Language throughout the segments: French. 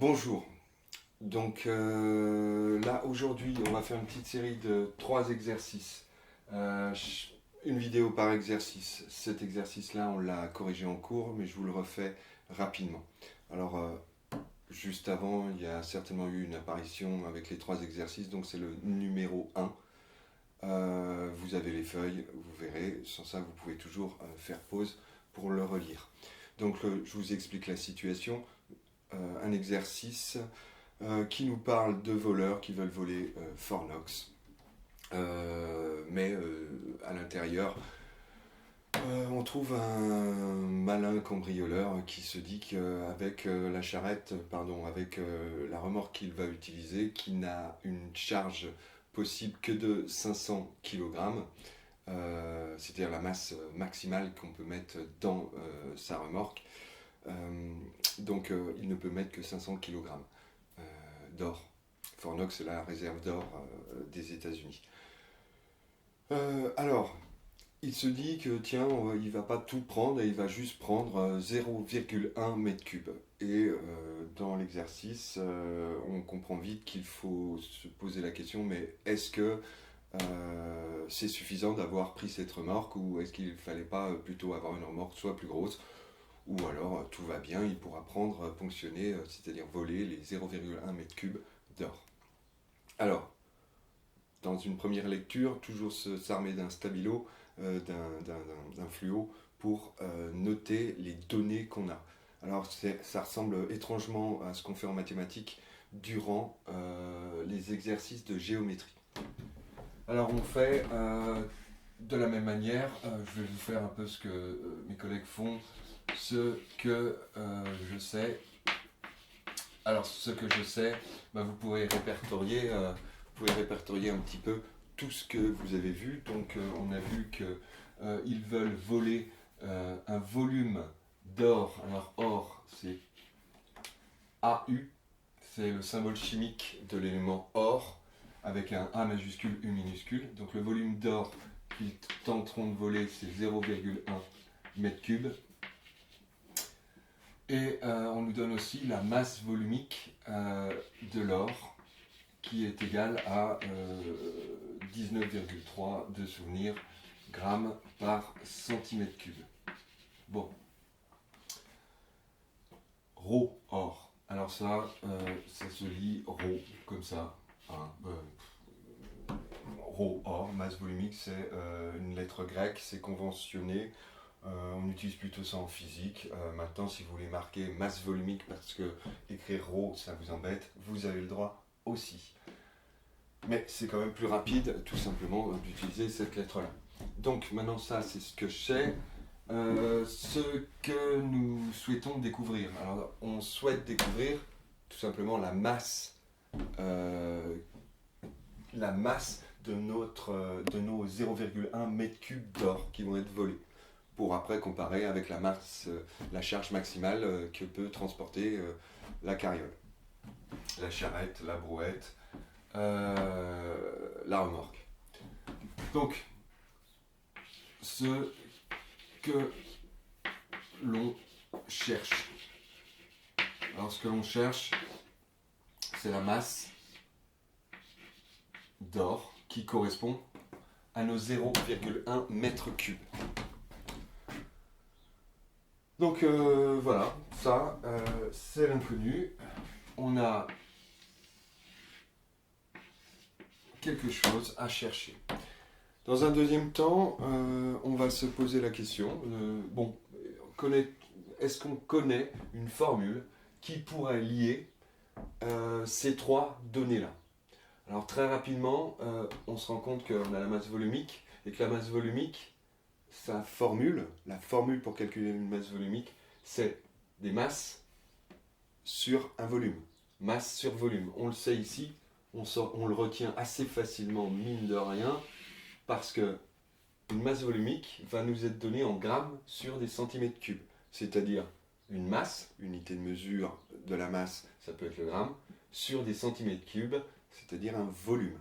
Bonjour. Donc là aujourd'hui on va faire une petite série de 3 exercices. Une vidéo par exercice. Cet exercice-là on l'a corrigé en cours mais je vous le refais rapidement. Alors juste avant il y a certainement eu une apparition avec les 3 exercices, donc c'est le numéro 1. Vous avez les feuilles, vous verrez, sans ça vous pouvez toujours faire pause pour le relire. Donc je vous explique la situation. Un exercice qui nous parle de voleurs qui veulent voler Fort Knox. Mais à l'intérieur, on trouve un malin cambrioleur qui se dit qu'avec la charrette, pardon, avec la remorque qu'il va utiliser, qui n'a une charge possible que de 500 kg, c'est-à-dire la masse maximale qu'on peut mettre dans sa remorque. Donc il ne peut mettre que 500 kg d'or. Fort Knox, c'est la réserve d'or des États-Unis. Alors, il se dit que tiens, il va pas tout prendre et il va juste prendre 0,1 mètre cube. Et dans l'exercice, on comprend vite qu'il faut se poser la question, mais est-ce que c'est suffisant d'avoir pris cette remorque, ou est-ce qu'il ne fallait pas plutôt avoir une remorque soit plus grosse, ou alors tout va bien, il pourra prendre, ponctionner, c'est-à-dire voler les 0,1 mètre cube d'or. Alors, dans une première lecture, toujours s'armer d'un stabilo, d'un fluo, pour noter les données qu'on a. Alors ça ressemble étrangement à ce qu'on fait en mathématiques durant les exercices de géométrie. Alors on fait de la même manière, je vais vous faire un peu ce que mes collègues font, ce que je sais. Alors ce que je sais, vous pourrez répertorier un petit peu tout ce que vous avez vu. Donc on a vu qu'ils veulent voler un volume d'or. Alors or c'est AU, c'est le symbole chimique de l'élément or, avec un A majuscule, U minuscule. Donc le volume d'or qu'ils tenteront de voler, c'est 0,1 mètre cube. Et on nous donne aussi la masse volumique de l'or, qui est égale à 19,3 de souvenir grammes par centimètre cube. Bon. Rho or. Alors ça se lit Rho, comme ça. Hein. Rho or, masse volumique, c'est une lettre grecque, c'est conventionné. On utilise plutôt ça en physique. Maintenant, si vous voulez marquer masse volumique parce que écrire rho ça vous embête, vous avez le droit aussi. Mais c'est quand même plus rapide, tout simplement, d'utiliser cette lettre-là. Donc maintenant, ça, c'est ce que je sais. Ce que nous souhaitons découvrir. Alors, on souhaite découvrir tout simplement la masse de nos 0,1 mètre cube d'or qui vont être volés, pour après comparer avec la masse, la charge maximale que peut transporter la carriole, la charrette, la brouette, la remorque. Donc, ce que l'on cherche. Alors, ce que l'on cherche, c'est la masse d'or qui correspond à nos 0,1 mètre cube. Donc voilà, ça c'est l'inconnu. On a quelque chose à chercher. Dans un deuxième temps, on va se poser la question, est-ce qu'on connaît une formule qui pourrait lier ces 3 données-là? Alors très rapidement, on se rend compte qu'on a la masse volumique, et que la masse volumique, la formule pour calculer une masse volumique, c'est des masses sur un volume. Masse sur volume. On le sait ici, on le retient assez facilement, mine de rien, parce que une masse volumique va nous être donnée en grammes sur des centimètres cubes. C'est-à-dire une masse, unité de mesure de la masse, ça peut être le gramme, sur des centimètres cubes, c'est-à-dire un volume.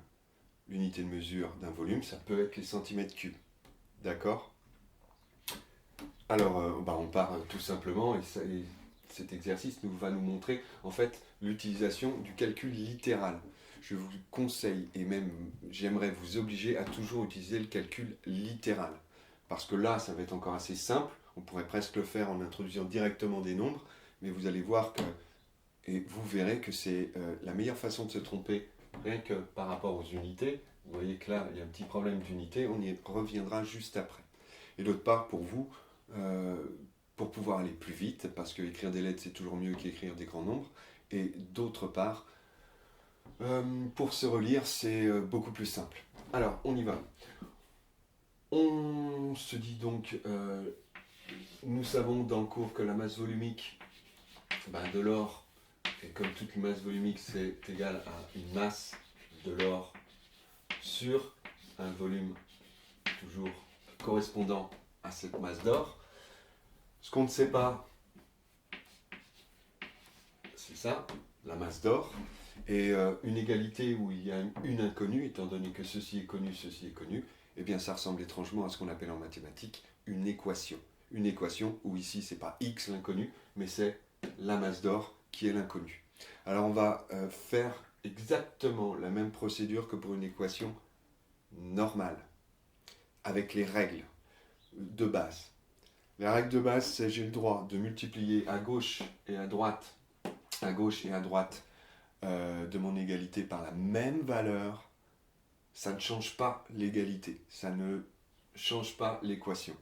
L'unité de mesure d'un volume, ça peut être les centimètres cubes. D'accord? Alors, on part tout simplement, et cet exercice va nous montrer en fait l'utilisation du calcul littéral. Je vous conseille et même j'aimerais vous obliger à toujours utiliser le calcul littéral. Parce que là, ça va être encore assez simple. On pourrait presque le faire en introduisant directement des nombres, mais vous allez voir que, et vous verrez que c'est la meilleure façon de se tromper, rien que par rapport aux unités. Vous voyez que là, il y a un petit problème d'unité, on y reviendra juste après. Et d'autre part, pour vous, pour pouvoir aller plus vite, parce que écrire des lettres, c'est toujours mieux qu'écrire des grands nombres, et d'autre part, pour se relire, c'est beaucoup plus simple. Alors, on y va. On se dit donc, nous savons dans le cours que la masse volumique de l'or, et comme toute masse volumique, c'est égal à une masse de l'or sur un volume toujours correspondant à cette masse d'or. Ce qu'on ne sait pas, c'est ça, la masse d'or. Et une égalité où il y a une inconnue, étant donné que ceci est connu, eh bien ça ressemble étrangement à ce qu'on appelle en mathématiques une équation. Une équation où ici c'est pas x l'inconnu, mais c'est la masse d'or qui est l'inconnu. Alors on va faire exactement la même procédure que pour une équation normale, avec les règles de base. La règle de base, c'est j'ai le droit de multiplier à gauche et à droite de mon égalité par la même valeur. Ça ne change pas l'égalité, ça ne change pas l'équation.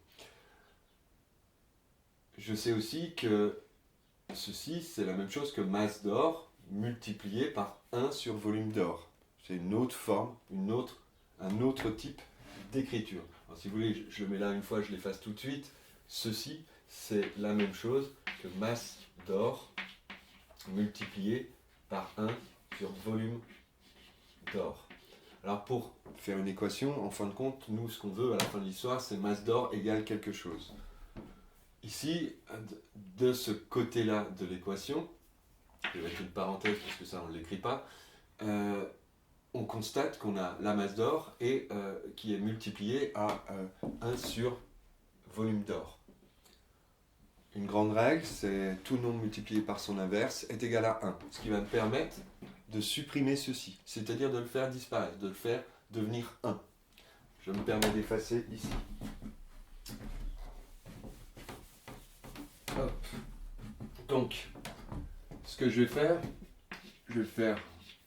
Je sais aussi que ceci, c'est la même chose que masse d'or multiplié par 1 sur volume d'or. C'est une autre forme, un autre type d'écriture. Alors si vous voulez, je le mets là une fois, je l'efface tout de suite. Ceci, c'est la même chose que masse d'or multiplié par 1 sur volume d'or. Alors pour faire une équation, en fin de compte, nous ce qu'on veut à la fin de l'histoire, c'est masse d'or égale quelque chose. Ici, de ce côté-là de l'équation, je vais mettre une parenthèse parce que ça on ne l'écrit pas, on constate qu'on a la masse d'or et qui est multipliée à 1 sur volume d'or. Une grande règle, c'est tout nombre multiplié par son inverse est égal à 1, ce qui va me permettre de supprimer ceci, c'est-à-dire de le faire disparaître, de le faire devenir 1. Je me permets d'effacer ici. Hop. Donc, ce que je vais faire, je vais le faire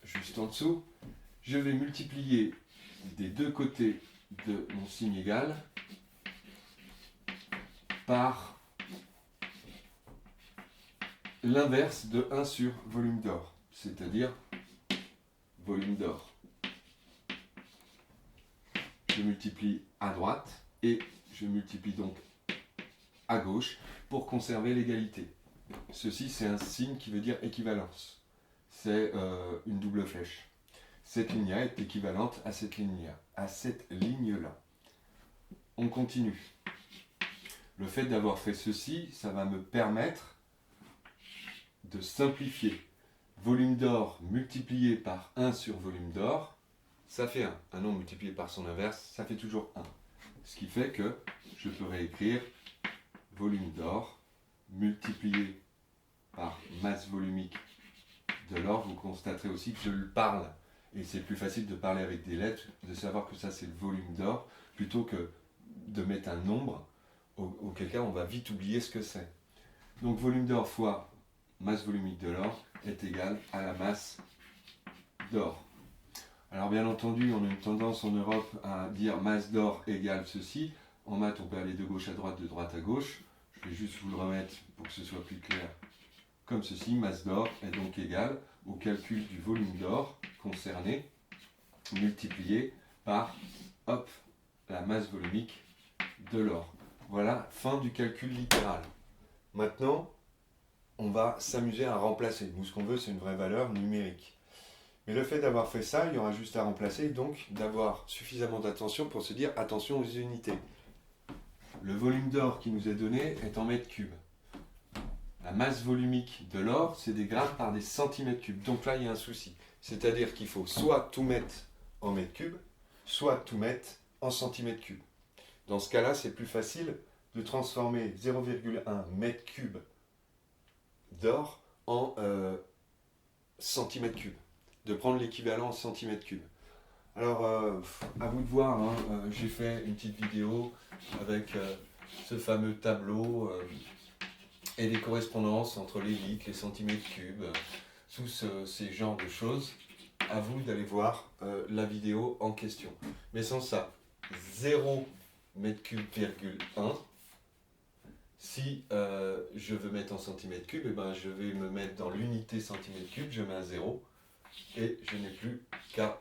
juste en dessous. Je vais multiplier des deux côtés de mon signe égal par l'inverse de 1 sur volume d'or, c'est-à-dire volume d'or. Je multiplie à droite et je multiplie donc à gauche pour conserver l'égalité. Ceci, c'est un signe qui veut dire équivalence. C'est une double flèche. Cette ligne-là est équivalente à cette ligne-là. On continue. Le fait d'avoir fait ceci, ça va me permettre de simplifier. Volume d'or multiplié par 1 sur volume d'or, ça fait 1. Un nombre multiplié par son inverse, ça fait toujours 1. Ce qui fait que je peux réécrire volume d'or multiplié par masse volumique de l'or. Vous constaterez aussi que je le parle. Et c'est plus facile de parler avec des lettres, de savoir que ça c'est le volume d'or, plutôt que de mettre un nombre, auquel cas on va vite oublier ce que c'est. Donc volume d'or fois masse volumique de l'or est égal à la masse d'or. Alors bien entendu, on a une tendance en Europe à dire masse d'or égale ceci. En maths, on peut aller de gauche à droite, de droite à gauche. Je vais juste vous le remettre pour que ce soit plus clair. Comme ceci, masse d'or est donc égale au calcul du volume d'or concerné, multiplié par, hop, la masse volumique de l'or. Voilà, fin du calcul littéral. Maintenant, on va s'amuser à remplacer. Nous, ce qu'on veut, c'est une vraie valeur numérique. Mais le fait d'avoir fait ça, il y aura juste à remplacer, donc d'avoir suffisamment d'attention pour se dire attention aux unités. Le volume d'or qui nous est donné est en mètres cubes. La masse volumique de l'or, c'est des grammes par des centimètres cubes. Donc là, il y a un souci. C'est-à-dire qu'il faut soit tout mettre en mètres cubes, soit tout mettre en centimètres cubes. Dans ce cas-là, c'est plus facile de transformer 0,1 mètre cube d'or en centimètres cubes, de prendre l'équivalent en centimètres cubes. Alors, à vous de voir, hein, j'ai fait une petite vidéo avec ce fameux tableau et les correspondances entre les litres, les centimètres cubes, tous ces genres de choses. À vous d'aller voir la vidéo en question. Mais sans ça, 0 mètre cube, virgule 1. Si je veux mettre en centimètres cubes, eh ben, je vais me mettre dans l'unité centimètre cube, je mets un 0 et je n'ai plus qu'à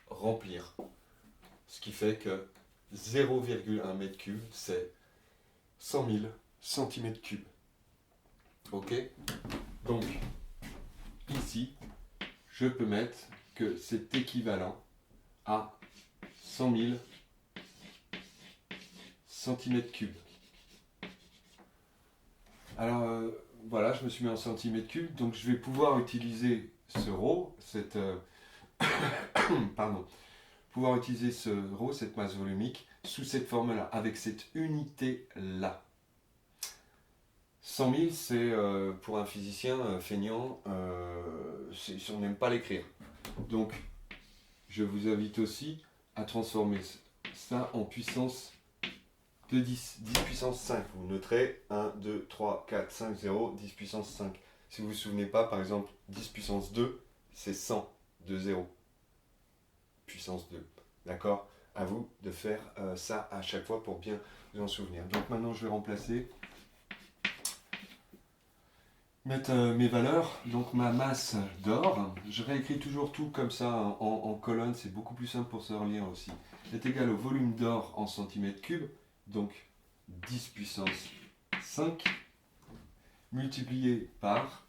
remplir. Ce qui fait que 0,1 mètre cube, c'est 100 000 centimètres cubes. Ok? Donc, ici, je peux mettre que c'est équivalent à 100 000 centimètres cubes. Alors, voilà, je me suis mis en centimètres cubes, donc je vais pouvoir utiliser ce ρ, cette pouvoir utiliser ce ρ, cette masse volumique, sous cette forme-là, avec cette unité-là. 100 000, c'est pour un physicien feignant, on n'aime pas l'écrire. Donc, je vous invite aussi à transformer ça en puissance de 10, 10 puissance 5. Vous noterez 1, 2, 3, 4, 5, 0, 10 puissance 5. Si vous ne vous souvenez pas, par exemple, 10 puissance 2, c'est 100 de 0. Puissance 2. D'accord? À vous de faire ça à chaque fois pour bien vous en souvenir. Donc maintenant, je vais remplacer, mettre mes valeurs. Donc ma masse d'or, je réécris toujours tout comme ça en colonne, c'est beaucoup plus simple pour se relire aussi. Est égal au volume d'or en centimètres cubes, donc 10 puissance 5, multiplié par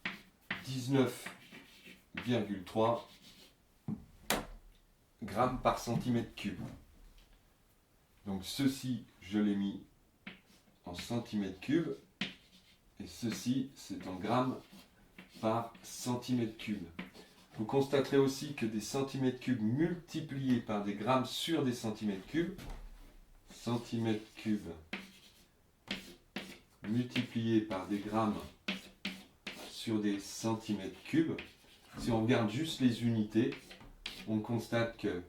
19,3 grammes par centimètre cube. Donc ceci, je l'ai mis en centimètres cubes, et ceci, c'est en grammes par centimètre cube. Vous constaterez aussi que des centimètres cubes multipliés par des grammes sur des centimètres cubes, centimètres cubes multipliés par des grammes sur des centimètres cubes, si on regarde juste les unités, on constate que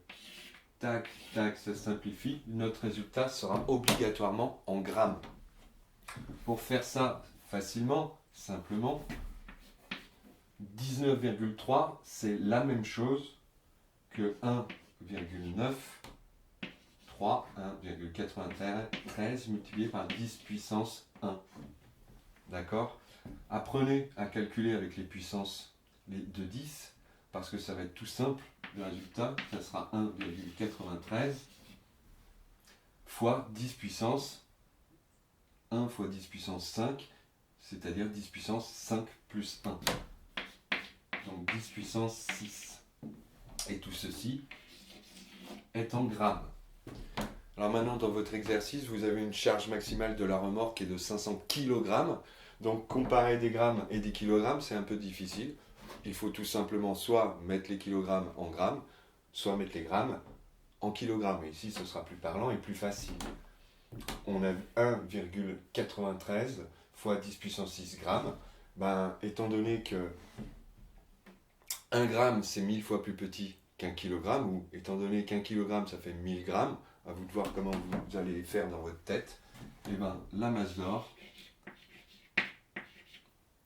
tac, tac, ça simplifie, notre résultat sera obligatoirement en grammes. Pour faire ça facilement, simplement, 19,3, c'est la même chose que 1,9, 1,93 multiplié par 10 puissance 1. D'accord? Apprenez à calculer avec les puissances de 10, parce que ça va être tout simple. Le résultat, ça sera 1,93 fois 10 puissance 1 fois 10 puissance 5, c'est-à-dire 10 puissance 5 plus 1. Donc 10 puissance 6. Et tout ceci est en grammes. Alors maintenant, dans votre exercice, vous avez une charge maximale de la remorque qui est de 500 kg. Donc comparer des grammes et des kilogrammes, c'est un peu difficile. Il faut tout simplement soit mettre les kilogrammes en grammes, soit mettre les grammes en kilogrammes. Et ici, ce sera plus parlant et plus facile. On a 1,93 fois 10 puissance 6 grammes. Ben, étant donné que 1 gramme, c'est 1000 fois plus petit qu'un kilogramme, ou étant donné qu'un kilogramme, ça fait 1000 grammes, à vous de voir comment vous allez les faire dans votre tête, et ben, la masse d'or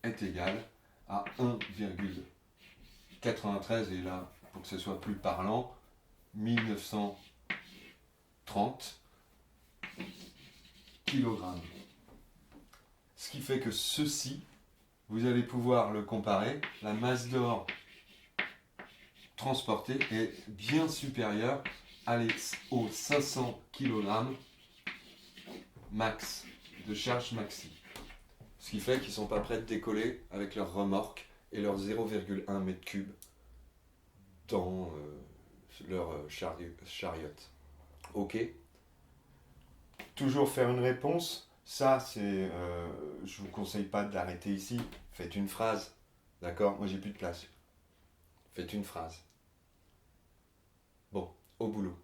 est égale à 1,93, et là, pour que ce soit plus parlant, 1930 kilogrammes. Ce qui fait que ceci, vous allez pouvoir le comparer, la masse d'or transportée est bien supérieure aux 500 kg max, de charge maxi. Ce qui fait qu'ils ne sont pas prêts de décoller avec leur remorque et leur 0,1 m3 dans leur chariot. Ok? Toujours faire une réponse. Ça, c'est, je vous conseille pas de l'arrêter ici. Faites une phrase. D'accord? Moi, j'ai plus de place. Faites une phrase. Bon, au boulot.